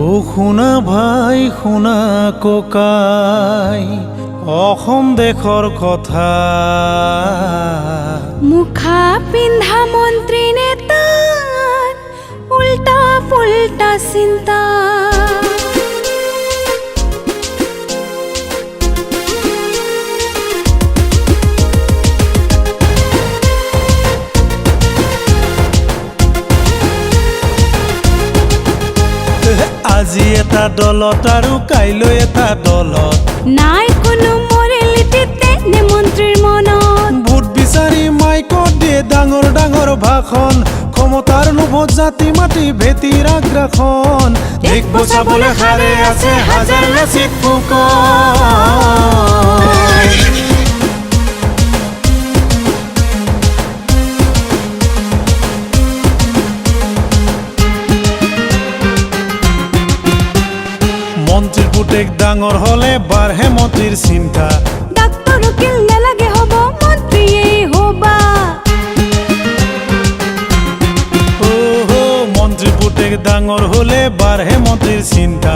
ও শুনা ভাই শুনা ককাই অসম দেশৰ কথা মুখা পিন্ধা মন্ত্ৰী নেতাৰ উল্টা পুল্টা চিন্তা আজি এটা দলত আৰু কাইলৈ এটা দলত নাই কোনো মৰেলিটিতে নে মন্ত্ৰীৰ মনত ভোট বিচাৰি মাইকত দিয়ে ডাঙৰ ডাঙৰ ভাষণ ক্ষমতাৰ লোভত জাতি মাটি ভেটিৰ আগ্ৰাসন দেশ বচাবলৈ সাৰে আছে হাজাৰ লাচিত ফুকন মন্ত্ৰীৰ পুতেক ডাঙৰ হলে বাঢ়ে মন্ত্ৰীৰ চিন্তা ডাক্তৰ উকিল নালাগে হ'ব মন্ত্ৰীয়েই হ'বা মন্ত্ৰীৰ পুতেক ডাঙৰ হলে বাঢ়ে মন্ত্ৰীৰ চিন্তা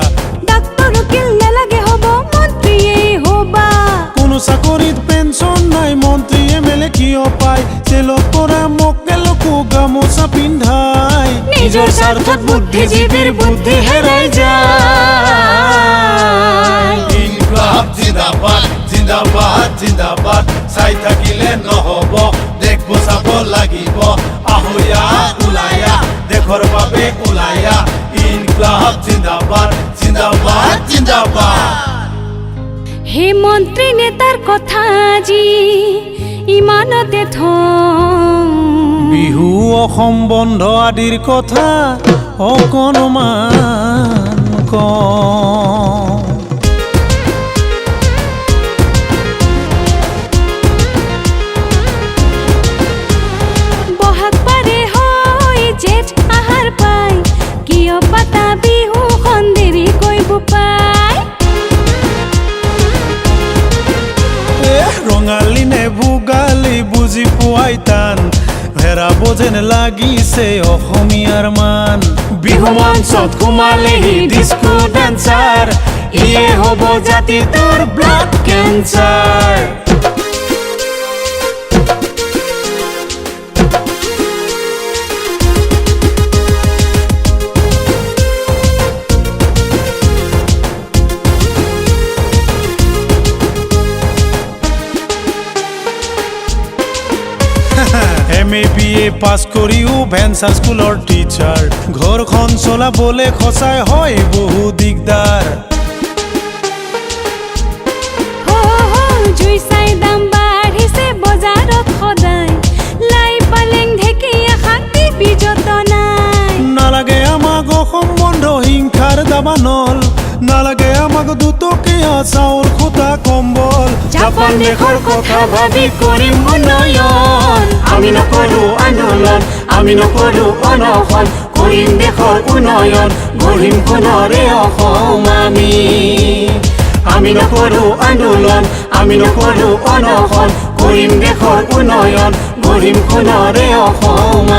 ডাক্তৰ উকিল নালাগে হ'ব মন্ত্ৰীয়েই হ'বা কোনো চাকৰিত পেঞ্চন নাই মন্ত্ৰী এমএলএ কিয় পায় জেলত পৰা মক্কেলকো গামোচা পিন্ধাই নিজৰ স্বাৰ্থত বুদ্ধিজীৱীৰ বুদ্ধি হেৰাই যায় ইনকলাব জিন্দাবাদ জিন্দাবাদ জিন্দাবাদ চাই থাকিলে নহব দেশ বচাব লাগিব আহয়া ওলায়া দেশৰ বাবে ওলায়া ইনকলাব জিন্দাবাদ জিন্দাবাদ জিন্দাবাদ হে মন্ত্ৰী নেতাৰ কথা আজি ইমানতে থওঁ বিহু অসম বন্ধ আদিৰ কথা অকণমান কওঁ বহাগ পাৰে হৈ জেঠ আহাৰ পাই কিয় পাতা বিহু সন্দেৰি কৰিব পাই ৰঙালী নে ভোগালী বুজি পোৱাই টান হেৰাব যেন লাগিছে অসমীয়াৰ মান বিহু মঞ্চত সোমালেহি ডিস্কো ডান্সাৰ ইয়ে হ'ব জাতিটোৰ ব্লাড কেঞ্চাৰ MA BA পাছ কৰিও ভেঞ্চাৰ স্কুলৰ টিচাৰ ঘৰখন চলাবলৈ সঁচাই হয় বহু দিগদাৰ জুই চাই দাম বাঢ়িছে বজাৰত সদায় লাই পালেং ঢেকীয়া শাক টিপি যতনাই নালাগে আমাক অসম বন্ধ হিংসাৰ দাবানল নালাগে আমাক দুটকীয়া চাউল খুটা কম্বল জাপান দেশৰ কথা ভাবি কৰিম উন্নয়ন আমি নকৰো আন্দোলন আমি নকৰো অনশন কৰিম দেশৰ উন্নয়ন গঢ়িম পুনৰে অসম আমি নকৰো আন্দোলন আমি নকৰো অনশন কৰিম দেশৰ উন্নয়ন গঢ়িম পুনৰে অসম